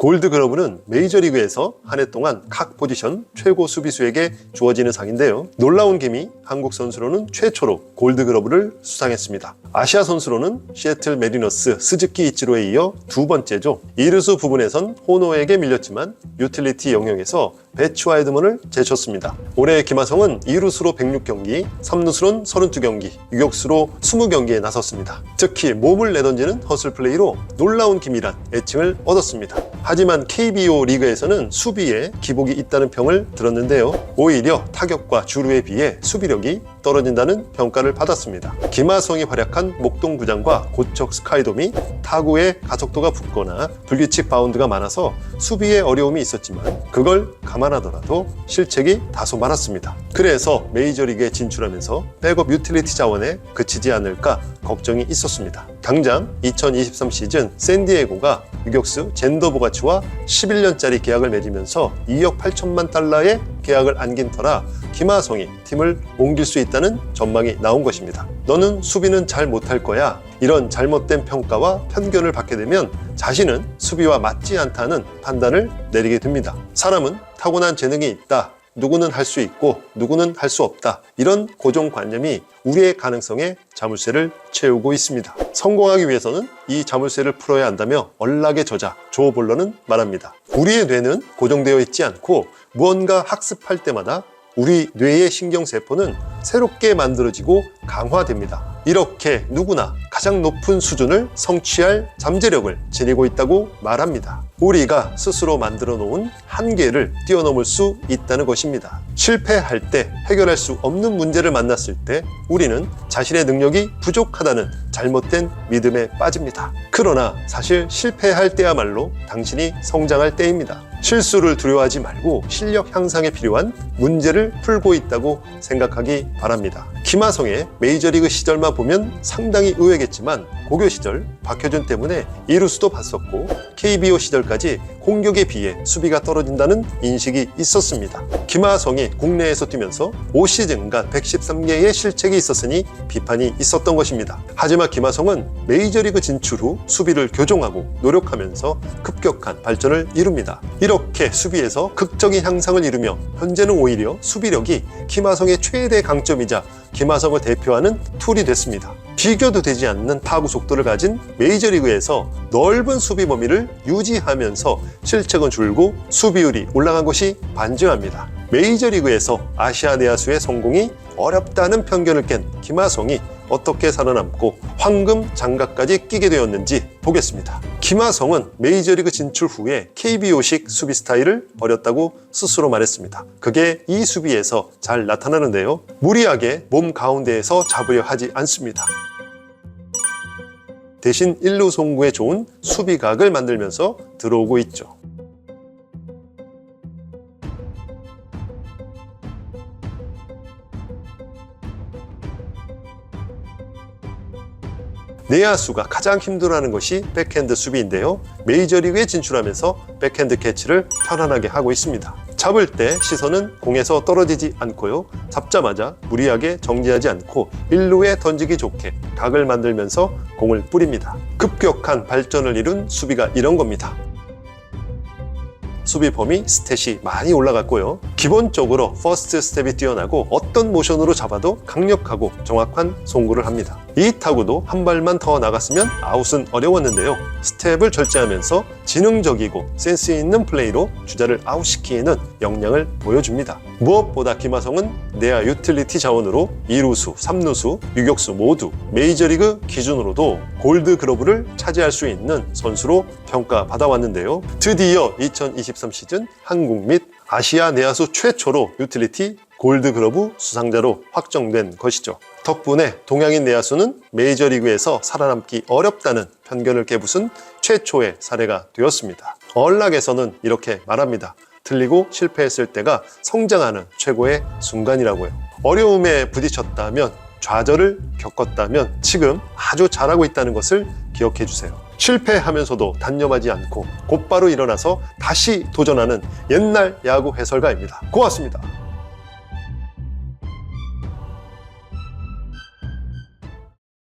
골드글러브는 메이저리그에서 한 해 동안 각 포지션 최고 수비수에게 주어지는 상인데요. 놀라운 김이 한국 선수로는 최초로 골드글러브를 수상했습니다. 아시아 선수로는 시애틀 메리너스 스즈키 이치로에 이어 두 번째죠. 이루수 부분에선 호노에게 밀렸지만 유틸리티 영역에서 배츠와 에드먼을 제쳤습니다. 올해 김하성은 2루수로 106경기, 3루수로는 32경기, 유격수로 20경기에 나섰습니다. 특히 몸을 내던지는 허슬 플레이로 놀라운 김이란 애칭을 얻었습니다. 하지만 KBO 리그에서는 수비에 기복이 있다는 평을 들었는데요. 오히려 타격과 주루에 비해 수비력이 떨어진다는 평가를 받았습니다. 김하성이 활약한 목동구장과 고척 스카이돔이 타구의 가속도가 붙거나 불규칙 바운드가 많아서 수비에 어려움이 있었지만 그걸 감안하더라도 실책이 다소 많았습니다. 그래서 메이저리그에 진출하면서 백업 유틸리티 자원에 그치지 않을까 걱정이 있었습니다. 당장 2023 시즌 샌디에고가 유격수 젠더 보가치와 11년짜리 계약을 맺으면서 2억 8천만 달러의 계약을 안긴 터라 김하성이 팀을 옮길 수 있다는 전망이 나온 것입니다. 너는 수비는 잘 못할 거야. 이런 잘못된 평가와 편견을 받게 되면 자신은 수비와 맞지 않다는 판단을 내리게 됩니다. 사람은 타고난 재능이 있다. 누구는 할 수 있고 누구는 할 수 없다. 이런 고정관념이 우리의 가능성에 자물쇠를 채우고 있습니다. 성공하기 위해서는 이 자물쇠를 풀어야 한다며 언락의 저자 조 볼러는 말합니다. 우리의 뇌는 고정되어 있지 않고 무언가 학습할 때마다 우리 뇌의 신경세포는 새롭게 만들어지고 강화됩니다. 이렇게 누구나 가장 높은 수준을 성취할 잠재력을 지니고 있다고 말합니다. 우리가 스스로 만들어 놓은 한계를 뛰어넘을 수 있다는 것입니다. 실패할 때, 해결할 수 없는 문제를 만났을 때 우리는 자신의 능력이 부족하다는 잘못된 믿음에 빠집니다. 그러나 사실 실패할 때야말로 당신이 성장할 때입니다. 실수를 두려워하지 말고 실력 향상에 필요한 문제를 풀고 있다고 생각하기 바랍니다. 김하성의 메이저리그 시절만 보면 상당히 의외겠지만 고교 시절 박효준 때문에 이루수도 봤었고 KBO 시절까지 공격에 비해 수비가 떨어진다는 인식이 있었습니다. 김하성이 국내에서 뛰면서 5시즌간 113개의 실책이 있었으니 비판이 있었던 것입니다. 하지만 김하성은 메이저리그 진출 후 수비를 교정하고 노력하면서 급격한 발전을 이룹니다. 이렇게 수비에서 극적인 향상을 이루며 현재는 오히려 수비력이 김하성의 최대 강점이자 김하성을 대표하는 툴이 됐습니다. 비교도 되지 않는 타구 속도를 가진 메이저리그에서 넓은 수비 범위를 유지하면서 실책은 줄고 수비율이 올라간 것이 반증합니다. 메이저리그에서 아시아 내야수의 성공이 어렵다는 편견을 깬 김하성이 어떻게 살아남고 황금 장갑까지 끼게 되었는지 보겠습니다. 김하성은 메이저리그 진출 후에 KBO식 수비 스타일을 버렸다고 스스로 말했습니다. 그게 이 수비에서 잘 나타나는데요. 무리하게 몸 가운데에서 잡으려 하지 않습니다. 대신 1루 송구에 좋은 수비각을 만들면서 들어오고 있죠. 내야수가 가장 힘들어하는 것이 백핸드 수비인데요. 메이저리그에 진출하면서 백핸드 캐치를 편안하게 하고 있습니다. 잡을 때 시선은 공에서 떨어지지 않고요. 잡자마자 무리하게 정지하지 않고 1루에 던지기 좋게 각을 만들면서 공을 뿌립니다. 급격한 발전을 이룬 수비가 이런 겁니다. 수비 범위 스탯이 많이 올라갔고요. 기본적으로 퍼스트 스텝이 뛰어나고 어떤 모션으로 잡아도 강력하고 정확한 송구를 합니다. 이 타구도 한 발만 더 나갔으면 아웃은 어려웠는데요. 스텝을 절제하면서 지능적이고 센스 있는 플레이로 주자를 아웃시키는 역량을 보여줍니다. 무엇보다 김하성은 내야 유틸리티 자원으로 2루수, 3루수, 유격수 모두 메이저리그 기준으로도 골드글러브를 차지할 수 있는 선수로 평가받아왔는데요. 드디어 2023 시즌 한국 및 아시아 내야수 최초로 유틸리티 골드글러브 수상자로 확정된 것이죠. 덕분에 동양인 내야수는 메이저리그에서 살아남기 어렵다는 편견을 깨부순 최초의 사례가 되었습니다. 언락에서는 이렇게 말합니다. 틀리고 실패했을 때가 성장하는 최고의 순간이라고요. 어려움에 부딪혔다면, 좌절을 겪었다면 지금 아주 잘하고 있다는 것을 기억해 주세요. 실패하면서도 단념하지 않고 곧바로 일어나서 다시 도전하는 옛날 야구 해설가입니다. 고맙습니다.